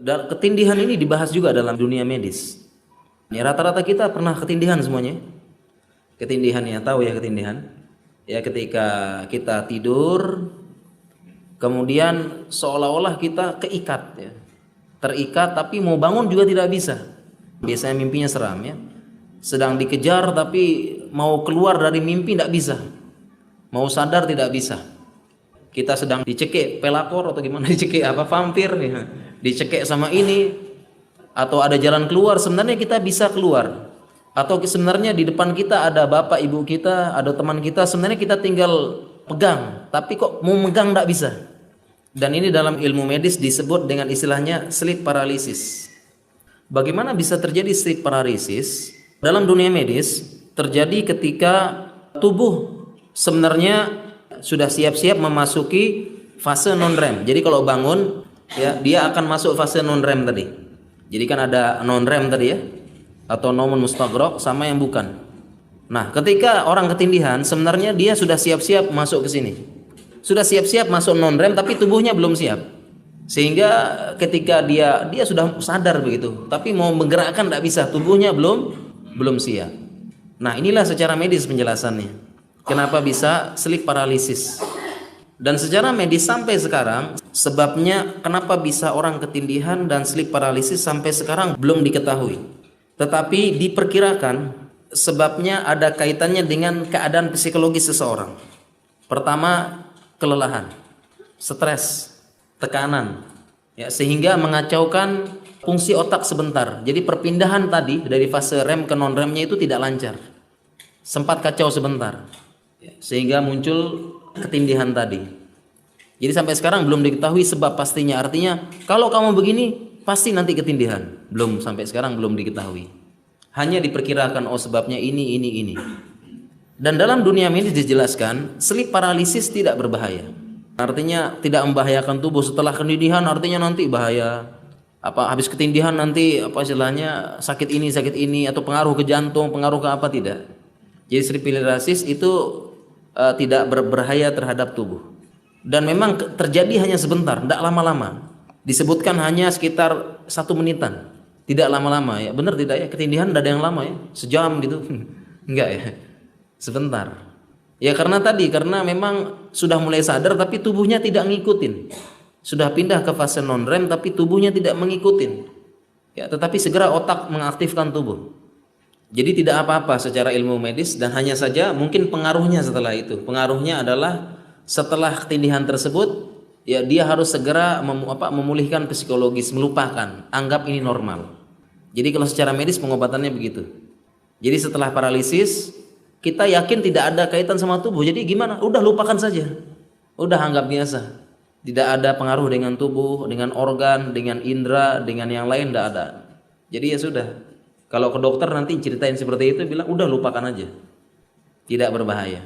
Dan ketindihan ini dibahas juga dalam dunia medis. Ya, rata-rata kita pernah ketindihan semuanya. Ketindihan ya, tahu ya ketindihan? Ya, ketika kita tidur, kemudian seolah-olah kita keikat ya. Terikat tapi mau bangun juga tidak bisa. Biasanya mimpinya seram ya. Sedang dikejar tapi mau keluar dari mimpi tidak bisa. Mau sadar tidak bisa. Kita sedang dicekik pelakor atau gimana, dicekik apa vampir ya. Dicekik sama ini, atau ada jalan keluar, sebenarnya kita bisa keluar. Atau sebenarnya di depan kita ada bapak ibu kita, ada teman kita, sebenarnya kita tinggal pegang, tapi kok mau megang tidak bisa. Dan ini dalam ilmu medis disebut dengan istilahnya sleep paralysis. Bagaimana bisa terjadi sleep paralysis? Dalam dunia medis terjadi ketika tubuh sebenarnya sudah siap-siap memasuki fase non REM. Jadi kalau bangun ya, dia akan masuk fase non REM tadi. Jadi kan ada non REM tadi ya, atau nomun mustaghraq sama yang bukan. Nah, ketika orang ketindihan sebenarnya dia sudah siap-siap masuk ke sini. Sudah siap-siap masuk non REM tapi tubuhnya belum siap. Sehingga ketika dia sudah sadar begitu, tapi mau menggerakkan tidak bisa, tubuhnya belum siap. Nah, inilah secara medis penjelasannya. Kenapa bisa sleep paralysis? Dan secara medis sampai sekarang sebabnya kenapa bisa orang ketindihan dan sleep paralysis sampai sekarang belum diketahui. Tetapi diperkirakan sebabnya ada kaitannya dengan keadaan psikologis seseorang. Pertama, kelelahan, stres, tekanan, ya, sehingga mengacaukan fungsi otak sebentar. Jadi perpindahan tadi dari fase REM ke non REM-nya itu tidak lancar, sempat kacau sebentar, ya, sehingga muncul ketindihan tadi. Jadi sampai sekarang belum diketahui sebab pastinya. Artinya kalau kamu begini pasti nanti ketindihan. Sampai sekarang belum diketahui. Hanya diperkirakan oh sebabnya ini. Dan dalam dunia medis dijelaskan sleep paralysis tidak berbahaya. Artinya tidak membahayakan tubuh setelah ketindihan, artinya nanti bahaya. Habis ketindihan nanti istilahnya sakit ini atau pengaruh ke jantung, pengaruh ke apa, tidak. Jadi sleep paralysis itu tidak berbahaya terhadap tubuh. Dan memang terjadi hanya sebentar, tidak lama-lama. Disebutkan hanya sekitar 1 menitan, tidak lama-lama ya. Benar tidak ya? Ketindihan tidak ada yang lama ya, sejam gitu. Enggak ya, sebentar. Ya karena memang sudah mulai sadar tapi tubuhnya tidak ngikutin. Sudah pindah ke fase non REM tapi tubuhnya tidak mengikutin. Ya, tetapi segera otak mengaktifkan tubuh. Jadi tidak apa-apa secara ilmu medis, dan hanya saja mungkin pengaruhnya setelah itu. Pengaruhnya adalah setelah ketindihan tersebut, ya dia harus segera memulihkan psikologis, melupakan, anggap ini normal. Jadi kalau secara medis pengobatannya begitu. Jadi setelah paralisis, kita yakin tidak ada kaitan sama tubuh. Jadi gimana? Udah lupakan saja. Udah anggap biasa. Tidak ada pengaruh dengan tubuh, dengan organ, dengan indera, dengan yang lain, tidak ada. Jadi ya sudah. Kalau ke dokter nanti ceritain seperti itu, bilang udah lupakan aja. Tidak berbahaya.